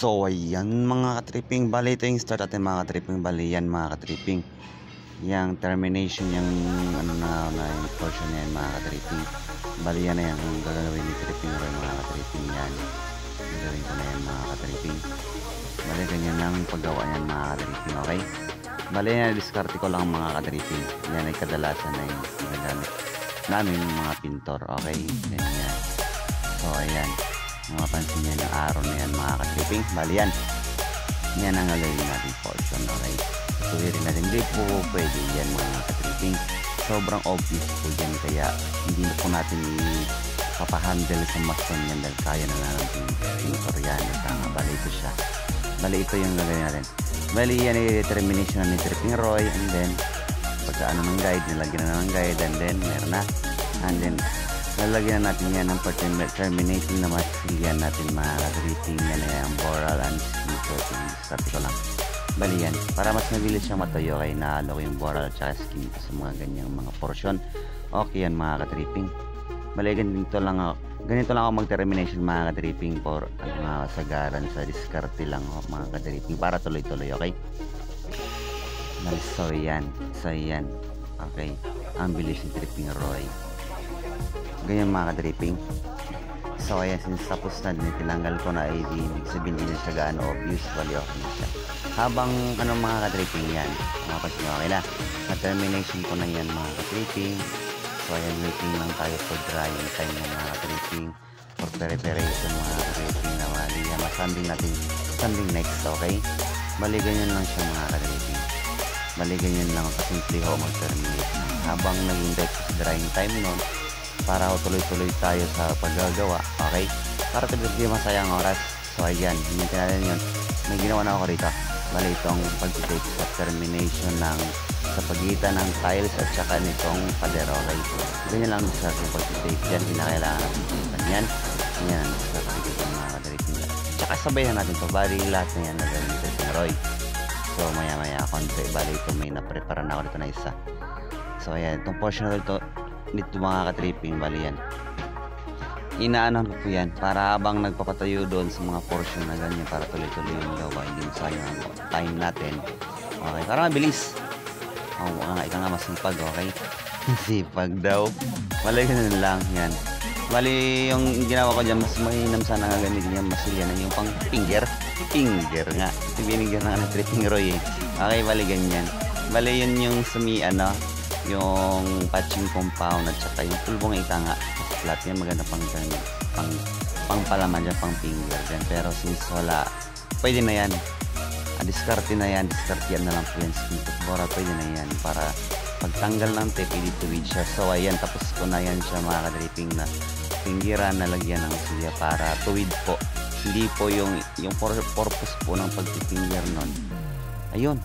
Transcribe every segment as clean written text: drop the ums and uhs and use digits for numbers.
So ayan mga katripping, bali ito yung start natin mga katripping, bali yan mga katripping, yung termination yung yung portion na yan mga katripping, bali yan na yan kung gagawin ni tripping roy mga katripping, yan gagawin ko na yan mga katripping, bali ganyan lang paggawa yan mga katripping. Okay, bali yan diskarte ko lang mga katripping, yan ay kadalasan na yung ginagamit namin mga pintor. Okay, ganyan. So ayan, mapapansin nyo yung araw na yan mga katripping, bali yan ang gagawin natin portion. Okay, tuwirin natin, hindi po pwede yan mga katripping, sobrang obvious po yan, kaya hindi na po natin papahandle sa mason yan dahil kaya na natin pintor yan. Bali ito siya, bali ito yung gagawin natin, bali yan ay determination ni tripping roy, and then pagka ng guide, nilagyan na ng guide, and then meron na, and then lalagyan na natin yan ng terminating na masilyan natin mga katripping, yan ay ang boral and skin coating. Ko lang, bali yan para mas mabilis siya matuyo, kaya nahalo ko yung boral at saka skin sa mga ganyang mga portion. Okay yan mga katripping, bali ganito lang ako mag-termination mga katripping for mga sagaran sa diskarte lang mga katripping para tuloy-tuloy. Okay, so yan, okay, ang bilis ni tripping roy, ganyan mga ka-dripping. So ayan, since tapos na din, tinanggal ko na ID, ibig sabihin din siya gaano obvious, bali okay na siya. Habang mga ka-dripping yan, mapapansin okay na, na-termination ko na yan mga ka-dripping. So ayan, waiting lang tayo for drying time ng mga ka-dripping, for preparation mga ka-dripping, na bali yan, masanding natin, sanding next. Okay, bali ganyan lang siya mga ka-dripping, bali ganyan lang kasimple ho mag-terminate habang nag-index sa drying time nun, para tuloy-tuloy tayo sa paggagawa. Okay, para hindi masayang oras. So ayan, hindi natin yun, may ginawa na ako rito, bali itong pag-take sa termination ng sa pagitan ng tiles at saka nitong pader. Okay, ganyan lang sa pag-take yan, kinakailangan yan sa pag-take mga kadripping, tsaka sabayan natin to, bali lahat na yan nagawin dito si Roy. So maya konti, bali ito may naprepara na ako dito na isa. So ayan, itong portion na ito dito mga ka-tripping, bali yan inaanon ko po yan para habang nagpapatayo doon sa mga portion na ganyan, para tuloy-tuloy yung gawa, hindi sayang time natin. Okay, para mabilis. Ika nga masipag. Okay, sipag daw, bali ganun lang yan. Bali yung ginawa ko dyan, mas mainam sana nga gamitin yung masilya na yung pang finger nga, binigyan na tripping roy Okay, bali ganyan, bali yun yung sumi yung patching compound at saka yung pulbong ika nga sa flat yan, maganda pang palaman dyan, pang finger dyan. Pero since wala, pwede na yan, diskarte na yan na lang po yan, skin boral, pwede na yan para pagtanggal ng tape, edit to weed siya. So ayan, tapos ko na yan siya mga ka-dripping, na fingiran na lagyan ng silya para tuwid po, hindi po yung purpose po ng pagpifinger nun. Ayun,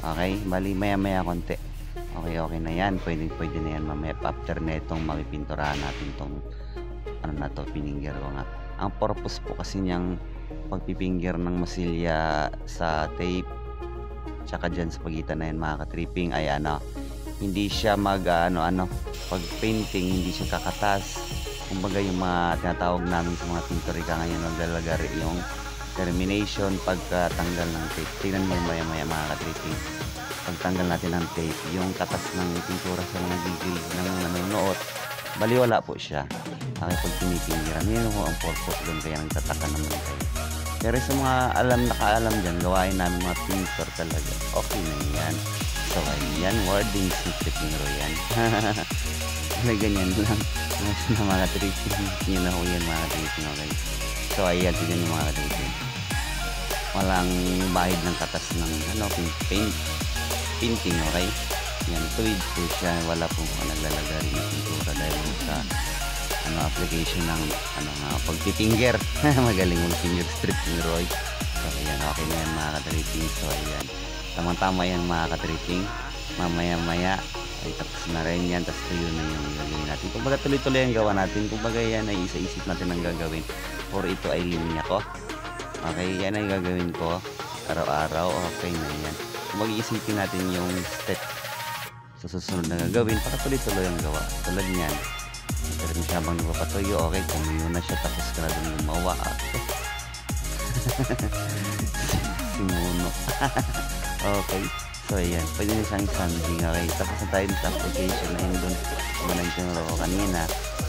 okay, bali maya konti. Okay na yan, pwede na yan mamaya after na itong mapipinturahan natin itong pininger ko nga. Ang purpose po kasi niyang pagpipinger ng masilya sa tape tsaka dyan sa pagitan na yan mga ka-tripping ay hindi siya pag painting, hindi siya kakatas. Kumbaga yung mga tinatawag namin sa mga pintorika ngayon, maglalagay yung termination pagkatanggal ng tape. Tingnan mo maya mga ka-tripping, pagtanggal natin ng tape, yung katas ng pintura sa nagigil ng nanonood, bali wala po siya. Okay, pag pinipingiran, yun ho ang purpose doon, kaya nagtataka naman tayo. Pero sa mga nakaalam dyan, gawain namin mga pintor talaga, okay na yan. So ayan, wordings ni tripping roy yan. Na ganyan lang na mga tripping yun na ho yan mga tripping. Okay, so ayan, tignan yung mga tripping, walang bahid ng katas ng painting. Okay, yan, tuwid po siya, wala pong naglalagay ng pintura dahil sa application ng pagpipinger. Magaling mong finger stripping roy. So ayan, okay na yan mga ka-tripping. So ayan, tamang-tama yan mga ka-tripping, mamaya ay tapos na rin yan, tapos tuyo na yung gagawin natin. Kumbaga tuloy-tuloy ang gawa natin, kumbaga yan ay isa-isip natin ang gagawin, or ito ay linya ko. Okay, yan ay gagawin ko araw-araw. Okay na yan, mag-iisipin natin yung step sa susunod na gagawin para tuloy-tuloy ang gawa. Tulad niyan, pero siya habang nagpapatuyo, okay, kumuyo na siya, tapos ka na dun gumawa. Simuno. Okay. So, ayan. Pwede na siyang sanding. Okay. Tapos na tayo sa application na yun dun. Kung na yung ko kanina.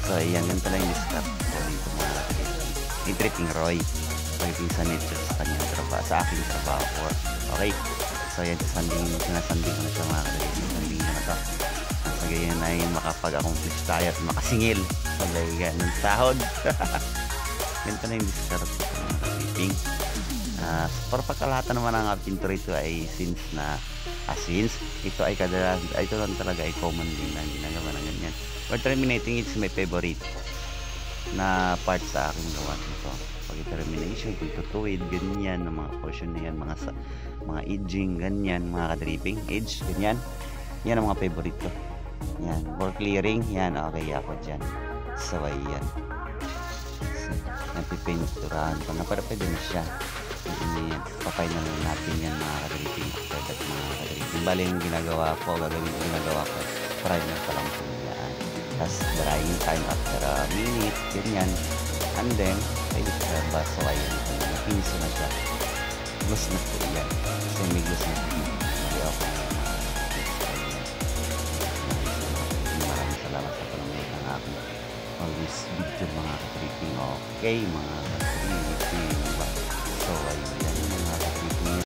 So, ayan. Ganito lang yung discard ko dito mga kaibigan. Yung tripping Roy. Pagkitin sa nature sa kanyang trabaho. Sa aking trabaho. Okay. So, ayan. Sinasanding ko na siya mga kaibigan. Sanding ko na to. Sa ganyan ay makapag-accomplish tayo at makasingil. So, ganyan. Ng sahod. Ganito na yung discard ko mga kaibigan. Para pagkalahatan naman ang pinto rito ay since ito ay kadalasan, ito lang talaga ay common din na ginagawa ng ganyan. For terminating, it's my favorite na part sa aking gawa nito. Pag termination, kung tutuwid, ganyan, ng mga portion na yan, mga edging, ganyan, mga kadripping, edge, ganyan. Yan ang mga favorite ko. Yan, for clearing, yan, okay ako dyan. So, ayan. So, napipinturahan ko na, pero pwede na siya. Papay na lang natin yan mga kadripping. Mga kadripping. Bali yung ginagawa ko primer pa lang po yan. Tapos drying time after a minute, ganyan. And then, ay bas. So ayan, napiso na siya. Gloss na po yan. Kasi may gloss na po. Okay. Maraming salamat sa panonood ng aking always video mga kadripping. Okay mga kadripping. So, ayun.